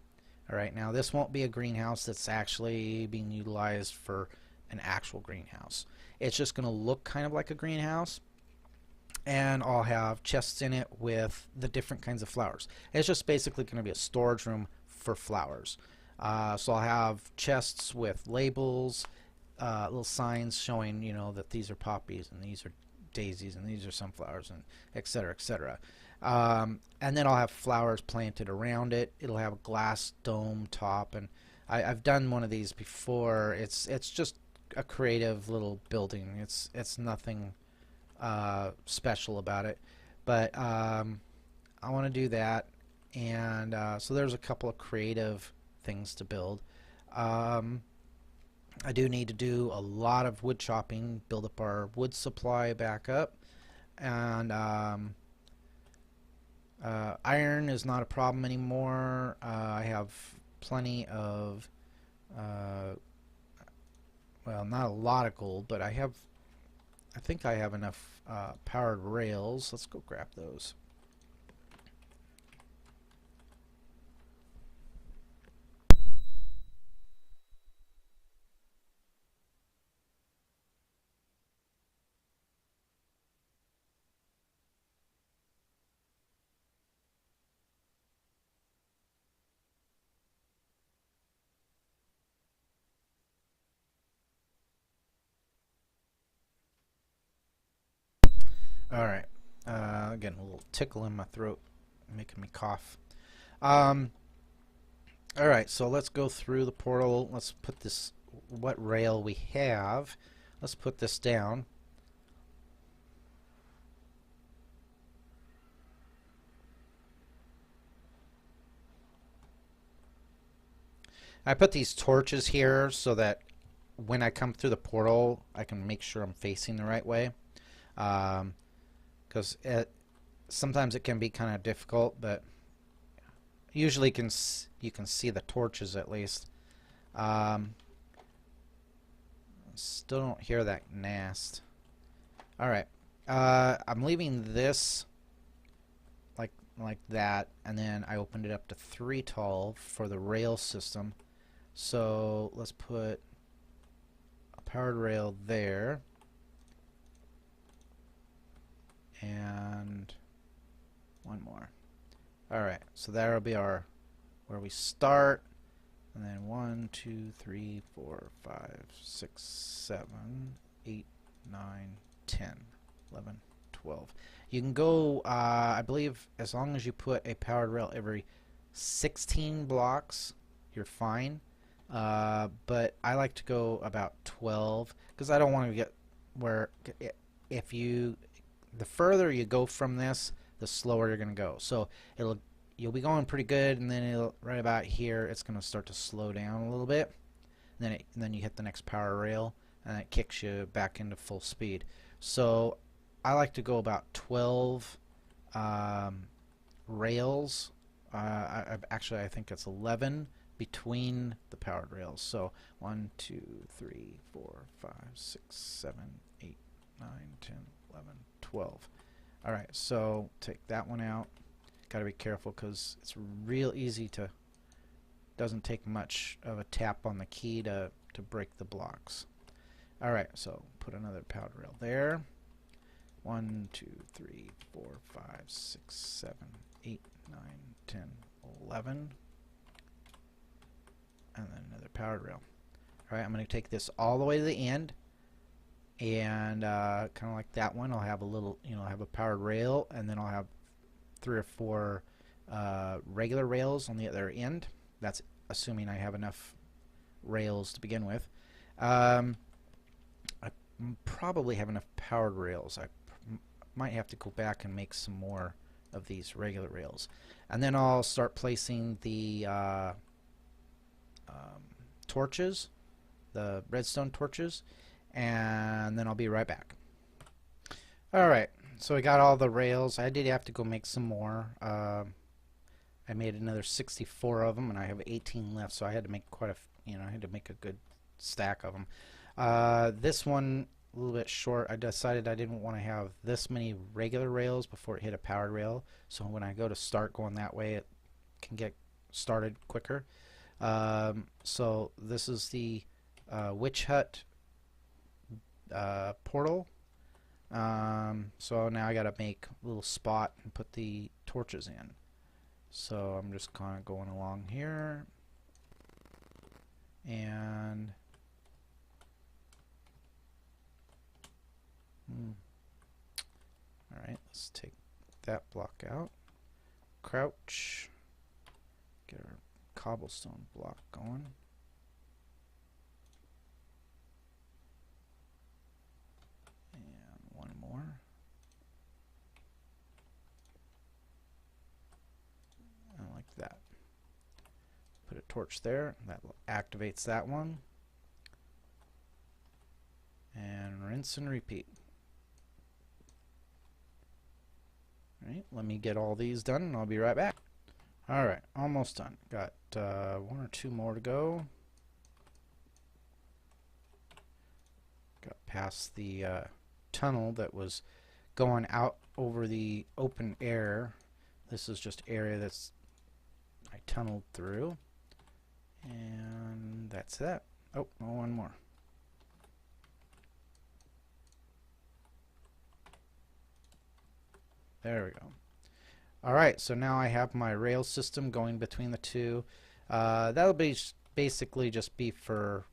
Alright, now this won't be a greenhouse that's actually being utilized for an actual greenhouse. It's just going to look kind of like a greenhouse, and I'll have chests in it with the different kinds of flowers. It's just basically going to be a storage room for flowers. So I'll have chests with labels, little signs showing, that these are poppies and these are daisies and these are sunflowers, and etc., etc. And then I'll have flowers planted around it. It'll have a glass dome top, and I've done one of these before. It's just a creative little building. It's nothing special about it, but I want to do that, and so there's a couple of creative things to build. I do need to do a lot of wood chopping, build up our wood supply back up, and iron is not a problem anymore. I have plenty of, well, not a lot of gold, but I think I have enough powered rails. Let's go grab those. Alright. Again, a little tickle in my throat, making me cough. Alright, so let's go through the portal. Let's put this, what rail we have. Let's put this down. I put these torches here so that when I come through the portal, I can make sure I'm facing the right way. Because sometimes it can be kind of difficult, but usually you can see the torches at least. Still don't hear that nast. Alright, I'm leaving this like that, and then I opened it up to 3 tall for the rail system. So let's put a powered rail there, and one more. Alright, so that'll be our where we start, and then 1, 2, 3, 4, 5, 6, 7, 8, 9, 10, 11, 12. You can go, I believe, as long as you put a powered rail every 16 blocks, you're fine. But I like to go about 12 because I don't want to get where the further you go from this, the slower you're going to go. So you'll be going pretty good, and then right about here it's going to start to slow down a little bit. And then you hit the next power rail, and it kicks you back into full speed. So I like to go about 12 rails. Actually, I think it's 11 between the powered rails. So 1, 2, 3, 4, 5, 6, 7, 8, 9, 10, 11, 12. Alright, so take that one out. Got to be careful because it's real easy to, doesn't take much of a tap on the key to break the blocks. Alright, so put another powered rail there. 1, 2, 3, 4, 5, 6, 7, 8, 9, 10, 11. And then another powered rail. Alright, I'm going to take this all the way to the end, and kind of like that one, I'll have a little, I'll have a powered rail, and then I'll have 3 or 4 regular rails on the other end. That's assuming I have enough rails to begin with. I probably have enough powered rails. I might have to go back and make some more of these regular rails. And then I'll start placing the torches, the redstone torches, and then I'll be right back. Alright, so I got all the rails. I did have to go make some more. I made another 64 of them, and I have 18 left, so I had to make quite a, I had to make a good stack of them. This one, a little bit short. I decided I didn't want to have this many regular rails before it hit a powered rail, so when I go to start going that way, it can get started quicker. So this is the witch hut portal. So now I gotta make a little spot and put the torches in. So I'm just kind of going along here, and alright, let's take that block out, crouch, get our cobblestone block going. And one more. And like that. Put a torch there. That activates that one. and rinse and repeat. Alright, let me get all these done and I'll be right back. Alright, almost done. Got one or two more to go. Got past the tunnel that was going out over the open air. This is just area that's I tunneled through. And that's that. Oh, one more. There we go. Alright, so now I have my rail system going between the two. That'll be basically just be for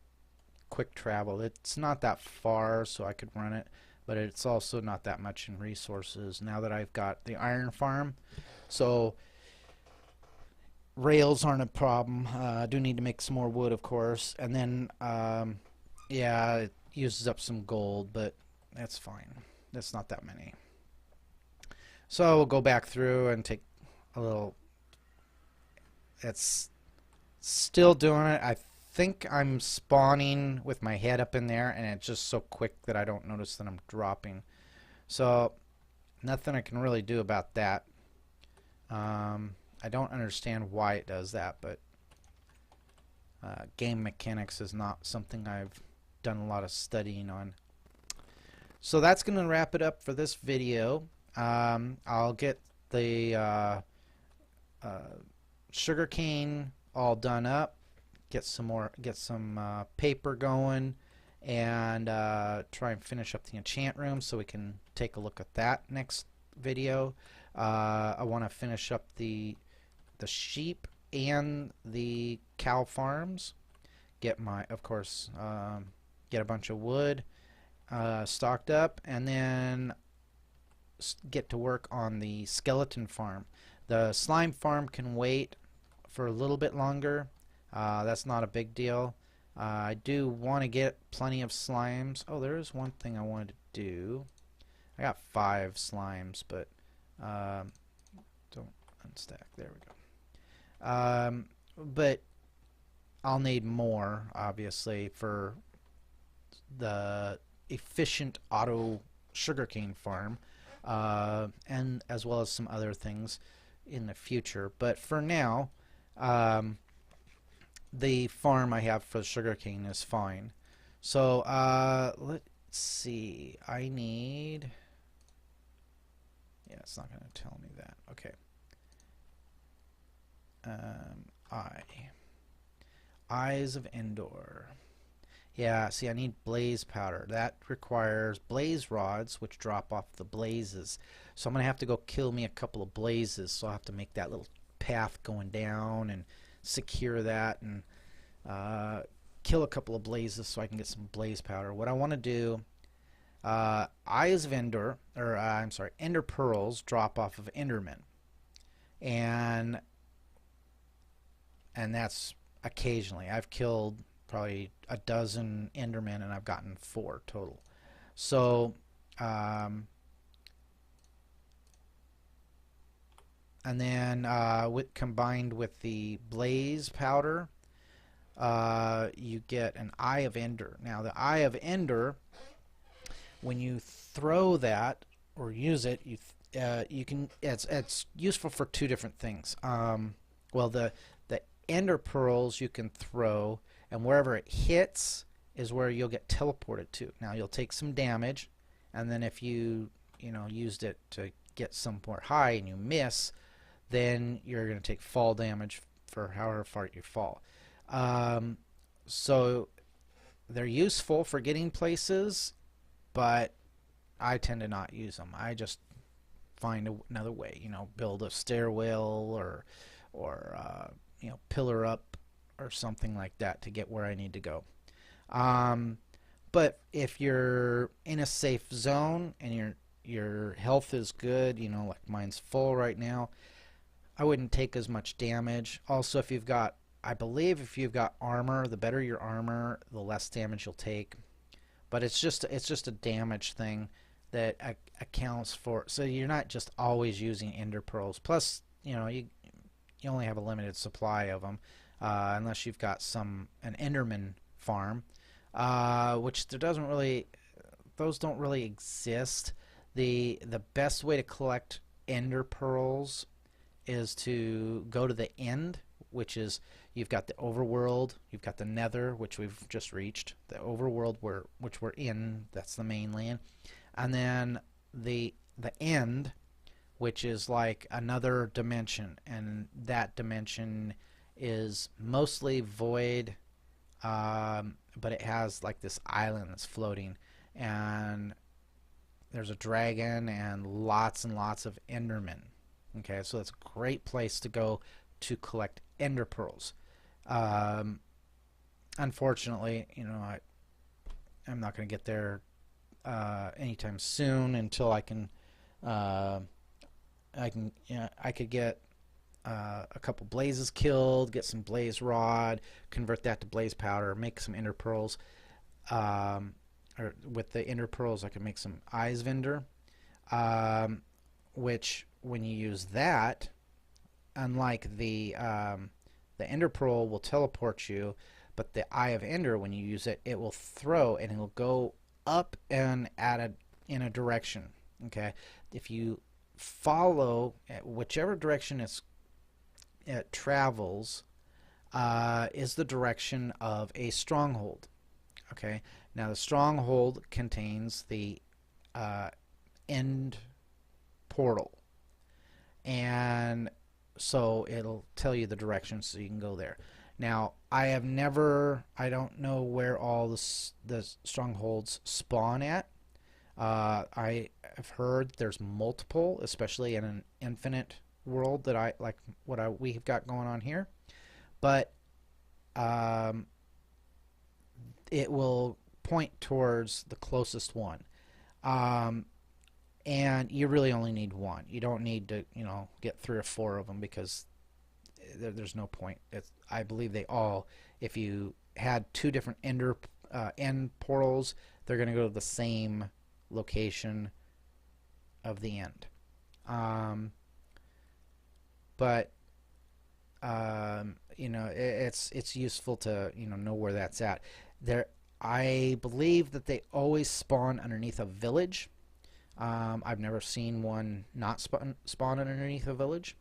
quick travel. It's not that far, so I could run it, but it's also not that much in resources now that I've got the iron farm. So rails aren't a problem. I do need to make some more wood, of course, and then yeah, it uses up some gold, but that's fine. That's not that many. So we'll go back through and take a little. It's still doing it. I think I'm spawning with my head up in there, and it's just so quick that I don't notice that I'm dropping. So nothing I can really do about that. I don't understand why it does that, but game mechanics is not something I've done a lot of studying on. So that's going to wrap it up for this video. I'll get the sugarcane all done up, get some paper going, and try and finish up the enchant room so we can take a look at that next video. I want to finish up the sheep and the cow farms. Get my, of course, get a bunch of wood stocked up, and then get to work on the skeleton farm. The slime farm can wait for a little bit longer. That's not a big deal. I do want to get plenty of slimes. Oh, there is one thing I wanted to do. I got 5 slimes, but don't unstack. There we go. But I'll need more, obviously, for the efficient auto sugarcane farm, and as well as some other things in the future. But for now, the farm I have for sugarcane is fine. So let's see. I need. Yeah, it's not going to tell me that. Okay. Eyes of Endor. Yeah, see, I need blaze powder. That requires blaze rods, which drop off the blazes. So I'm going to have to go kill me a couple of blazes. So I'll have to make that little path going down and secure that and kill a couple of blazes so I can get some blaze powder. What I want to do, Eyes of Endor, or I'm sorry, Ender Pearls drop off of Endermen. And that's occasionally. I've killed probably a dozen Endermen and I've gotten 4 total. So and then combined with the blaze powder, you get an Eye of Ender. Now the Eye of Ender, when you throw that or use it, you can. It's useful for 2 different things. Well, the Ender Pearls you can throw, and wherever it hits is where you'll get teleported to. Now you'll take some damage, and then if you used it to get somewhere high and you miss, then you're going to take fall damage for however far you fall. So they're useful for getting places, but I tend to not use them. I just find another way, build a stairwell or pillar up or something like that to get where I need to go. But if you're in a safe zone and your health is good, like mine's full right now, I wouldn't take as much damage. Also, if you've got, I believe if you've got armor, the better your armor, the less damage you'll take. But it's just a damage thing that accounts for. So you're not just always using Ender Pearls. Plus, you only have a limited supply of them, unless you've got an Enderman farm, which there doesn't really. those don't really exist. The best way to collect ender pearls is to go to the end, which is you've got the overworld, you've got the nether, which we've just reached, the overworld which we're in, that's the mainland, and then the end, which is like another dimension, and that dimension is mostly void, but it has like this island that's floating, and there's a dragon and lots of endermen. Okay, so it's a great place to go to collect ender pearls. Unfortunately, you know, I'm not going to get there anytime soon until I could get a couple blazes killed, get some blaze rod, convert that to blaze powder, make some ender pearls. Or with the ender pearls, I can make some eyes vendor, which when you use that, unlike the ender pearl will teleport you, but the eye of ender, when you use it, it will throw and it'll go up and in a direction. Okay, if you follow whichever direction it travels, is the direction of a stronghold. Okay, now the stronghold contains the end portal, and so it'll tell you the direction so you can go there. Now I don't know where all the strongholds spawn at. I have heard there's multiple, especially in an infinite world that I like we've got going on here, but it will point towards the closest one, and you really only need one. You don't need to, you know, get 3 or 4 of them, because there's no point. I believe they all, if you had 2 different end portals, they're going to go to the same location of the end. But you know, it's useful to, you know where that's at. I believe that they always spawn underneath a village. I've never seen one not spawn underneath a village.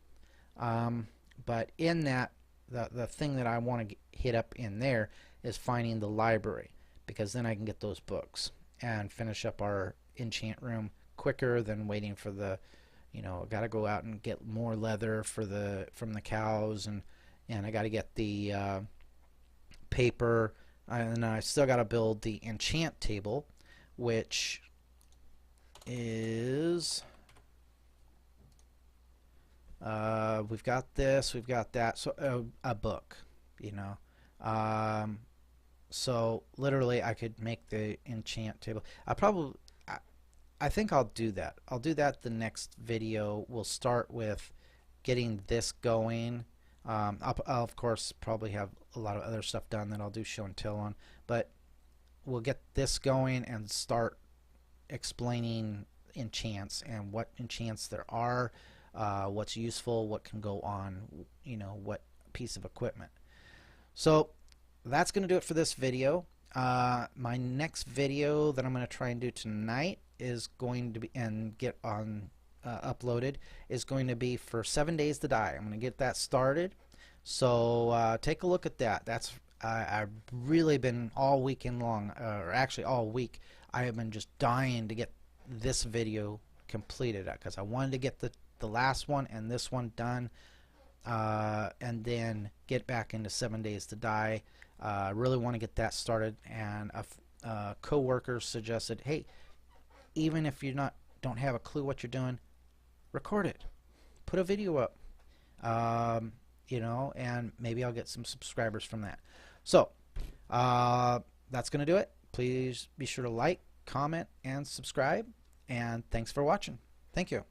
But in that, the thing that I want to hit up in there is finding the library, because then I can get those books and finish up our enchant room quicker than waiting for the, you know, I got to go out and get more leather from the cows, and I got to get the paper, and I still got to build the enchant table, which is we've got this, we've got that, so a book, you know. So literally I could make the enchant table. I think I'll do that. I'll do that the next video. We'll start with getting this going. I'll of course probably have a lot of other stuff done that I'll do show and tell on, but we'll get this going and start explaining enchants and what enchants there are, what's useful, what can go on, you know, what piece of equipment. So that's going to do it for this video. My next video that I'm going to try and do tonight is going to be, and get on uploaded, is going to be for 7 Days to Die. I'm going to get that started. So take a look at that. That's I've really been all weekend long, or actually all week, I have been just dying to get this video completed, because I wanted to get the last one and this one done, and then get back into 7 Days to Die. I really want to get that started, and a co-worker suggested, hey, even if you don't have a clue what you're doing, record it, put a video up, you know, and maybe I'll get some subscribers from that. So that's gonna do it. Please be sure to like, comment, and subscribe, and thanks for watching. Thank you.